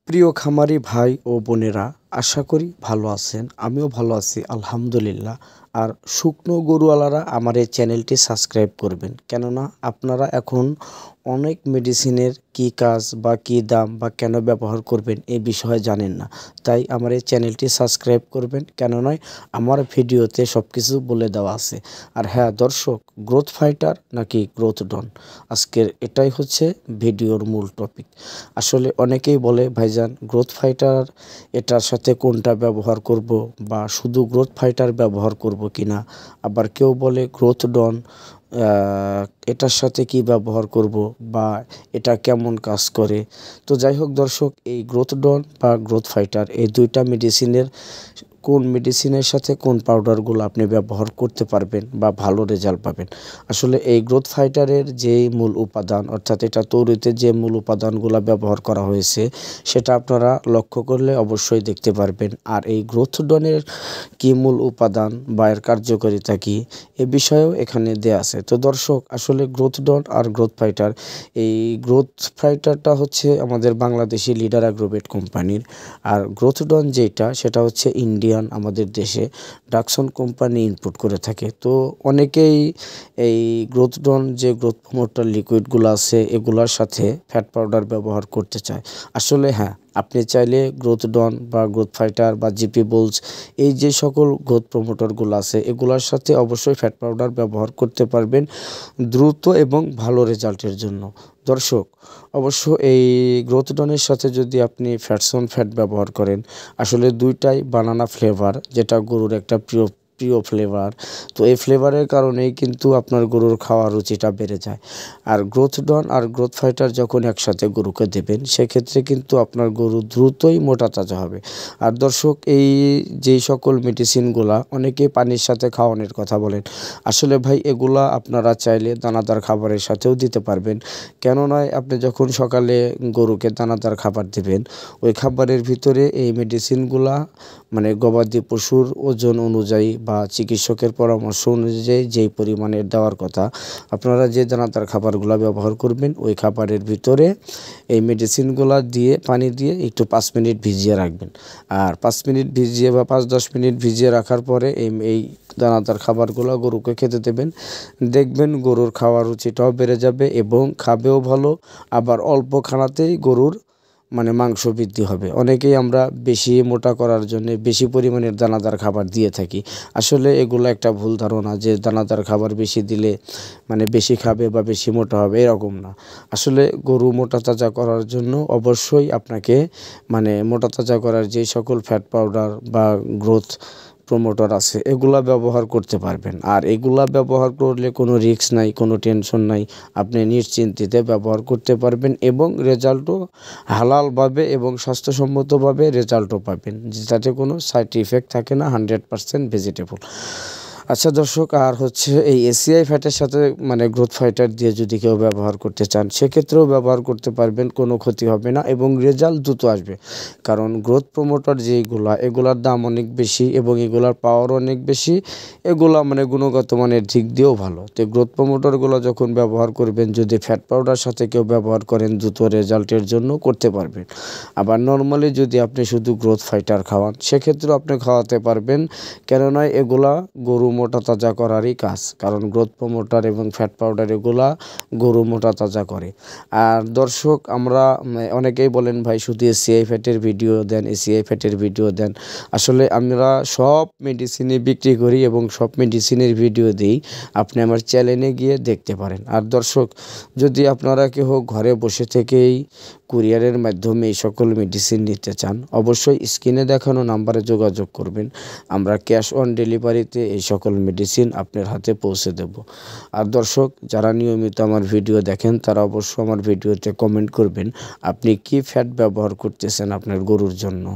প্রিয় খামারি ভাই ও বোনেরা, আশা করি ভালো আছেন। আমিও ভালো আছি আলহামদুলিল্লাহ। আর শুকনো গরুওয়ালারা আমার এই চ্যানেলটি সাবস্ক্রাইব করবেন, কেননা আপনারা এখন অনেক মেডিসিনের কী কাজ বা কী দাম বা কেন ব্যবহার করবেন এই বিষয়ে জানেন না। তাই আমার এই চ্যানেলটি সাবস্ক্রাইব করবেন, কেননা আমার ভিডিওতে সব কিছু বলে দেওয়া আছে। আর হ্যাঁ দর্শক, গ্রোথ ফাইটার নাকি গ্রোথ ডন, আজকের এটাই হচ্ছে ভিডিওর মূল টপিক। আসলে অনেকেই বলে ভাইজান গ্রোথ ফাইটার এটার সাথে কোনটা ব্যবহার করব, বা শুধু গ্রোথ ফাইটার ব্যবহার করব কিনা। আবার কেউ বলে গ্রোথ ডন এটার সাথে কি ব্যবহার করব, বা এটা কেমন কাজ করে। তো যাই হোক দর্শক, এই গ্রোথ ডন বা গ্রোথ ফাইটার এই দুইটা মেডিসিনের কোন মেডিসিনের সাথে কোন পাউডারগুলো আপনি ব্যবহার করতে পারবেন বা ভালো রেজাল্ট পাবেন। আসলে এই গ্রোথ ফাইটারের যে মূল উপাদান, অর্থাৎ এটা তৈরিতে যে মূল উপাদানগুলো ব্যবহার করা হয়েছে সেটা আপনারা লক্ষ্য করলে অবশ্যই দেখতে পারবেন। আর এই গ্রোথ ডনের কি মূল উপাদান বা এর কার্যকারিতা কী এ বিষয়েও এখানে দেয়া আছে। তো দর্শক, আসলে গ্রোথ ডন আর গ্রোথ ফাইটার, এই গ্রোথ ফাইটারটা হচ্ছে আমাদের বাংলাদেশি লিডার অ্যাগ্রোভেট কোম্পানির, আর গ্রোথ ডন যেটা সেটা হচ্ছে ইন্ডিয়ান, আমাদের দেশে ডাকসন কোম্পানি ইনপুট করে থাকে। তো অনেকেই এই গ্রোথ ডন যে গ্রোথ প্রমোটার লিকুইডগুলো আছে এগুলোর সাথে ফ্যাট পাউডার ব্যবহার করতে চায়। আসলে হ্যাঁ, আপনি চাইলে গ্রোথ ডন বা গ্রোথ ফাইটার বা জিপি বোলস এই যে সকল গ্রোথ প্রমোটারগুলো আছে এগুলোর সাথে অবশ্যই ফ্যাট পাউডার ব্যবহার করতে পারবেন দ্রুত এবং ভালো রেজাল্টের জন্য। দর্শক, অবশ্য এই গ্রোথ ডনের সাথে যদি আপনি ফ্যাটসন ফ্যাট ব্যবহার করেন, আসলে দুইটাই বানানা ফ্লেভার, যেটা গরুর একটা প্রিয় প্রিয় ফ্লেভার। তো এই ফ্লেভারের কারণেই কিন্তু আপনার গরুর খাওয়ার রুচিটা বেড়ে যায়। আর গ্রোথ ডন আর গ্রোথ ফাইটার যখন একসাথে গরুকে দেবেন সেক্ষেত্রে কিন্তু আপনার গরু দ্রুতই মোটা তাজা হবে। আর দর্শক, এই যেই সকল মেডিসিনগুলা অনেকে পানির সাথে খাওয়ানোর কথা বলেন, আসলে ভাই এগুলা আপনারা চাইলে দানাদার খাবারের সাথেও দিতে পারবেন। কেন নয়, আপনি যখন সকালে গরুকে দানাদার খাবার দেবেন ওই খাবারের ভিতরে এই মেডিসিনগুলা মানে গবাদি পশুর ওজন অনুযায়ী বা চিকিৎসকের পরামর্শ অনুযায়ী যেই পরিমাণের দেওয়ার কথা, আপনারা যে দানাদার খাবারগুলো ব্যবহার করবেন ওই খাবারের ভিতরে এই মেডিসিনগুলো দিয়ে পানি দিয়ে একটু 5 মিনিট ভিজিয়ে রাখবেন। আর 5 মিনিট ভিজিয়ে বা 5-10 মিনিট ভিজিয়ে রাখার পরে এই দানাদার খাবারগুলো গরুকে খেতে দেবেন। দেখবেন গরুর খাওয়ার রুচিটাও বেড়ে যাবে এবং খাবেও ভালো। আবার অল্প খানাতেই গরুর মাংস বৃদ্ধি হবে। অনেকেই আমরা বেশি মোটা করার জন্য বেশি পরিমাণের দানাদার খাবার দিয়ে থাকি। আসলে এগুলো একটা ভুল ধারণা যে দানাদার খাবার বেশি দিলে বেশি খাবে বা বেশি মোটা হবে, এরকম না। আসলে গরু মোটা তাজা করার জন্য অবশ্যই আপনাকে মোটা তাজা করার যে সকল ফ্যাট পাউডার বা গ্রোথ প্রমোটার আছে এগুলা ব্যবহার করতে পারবেন। আর এগুলা ব্যবহার করলে কোনো রিস্ক নাই, কোনো টেনশন নাই, আপনি নিশ্চিন্তিতে ব্যবহার করতে পারবেন এবং রেজাল্টও হালালভাবে এবং স্বাস্থ্যসম্মতভাবে রেজাল্টও পাবেন, যাতে কোনো সাইড ইফেক্ট থাকে না, 100% ভেজিটেবল। আচ্ছা দর্শক, আর হচ্ছে এই এসিআই ফ্যাটের সাথে গ্রোথ ফাইটার দিয়ে যদি কেউ ব্যবহার করতে চান সেক্ষেত্রেও ব্যবহার করতে পারবেন, কোনো ক্ষতি হবে না এবং রেজাল্ট দ্রুত আসবে। কারণ গ্রোথ প্রমোটার এগুলার দাম অনেক বেশি এবং এগুলার পাওয়ার অনেক বেশি। এগুলা গুণগত মানের দিক দিয়েও ভালো। তো গ্রোথ প্রমোটারগুলো যখন ব্যবহার করবেন, যদি ফ্যাট পাউডার সাথে কেউ ব্যবহার করেন দ্রুত রেজাল্টের জন্য করতে পারবেন। আবার নর্মালি যদি আপনি শুধু গ্রোথ ফাইটার খাওয়ান সেক্ষেত্রেও আপনি খাওয়াতে পারবেন, কেননা এগুলা গরু মোটা তাজা করারই কাজ। কারণ গ্রোথ প্রমোটার এবং ফ্যাট পাউডার এগুলা গরু মোটা তাজা করে। আর দর্শক, আমরা অনেকেই বলেন ভাই শুধু এসিআই ফ্যাটের ভিডিও দেন, এসিআই ফ্যাটের ভিডিও দেন। আসলে আমরা সব মেডিসিনই বিক্রি করি এবং সব মেডিসিনের ভিডিও দিই, আপনি আমার চ্যানেলে গিয়ে দেখতে পারেন। আর দর্শক, যদি আপনারা কেউ ঘরে বসে থেকেই কুরিয়ারের মাধ্যমে এই সকল মেডিসিন নিতে চান, অবশ্যই স্ক্রিনে দেখানো নাম্বারে যোগাযোগ করবেন। আমরা ক্যাশ অন ডেলিভারিতে এই সকল মেডিসিন আপনার হাতে পৌঁছে দেব। আর দর্শক, যারা নিয়মিত আমার ভিডিও দেখেন তারা অবশ্যই আমার ভিডিওতে কমেন্ট করবেন আপনি কি ফ্যাট ব্যবহার করতেছেন আপনার গরুর জন্য।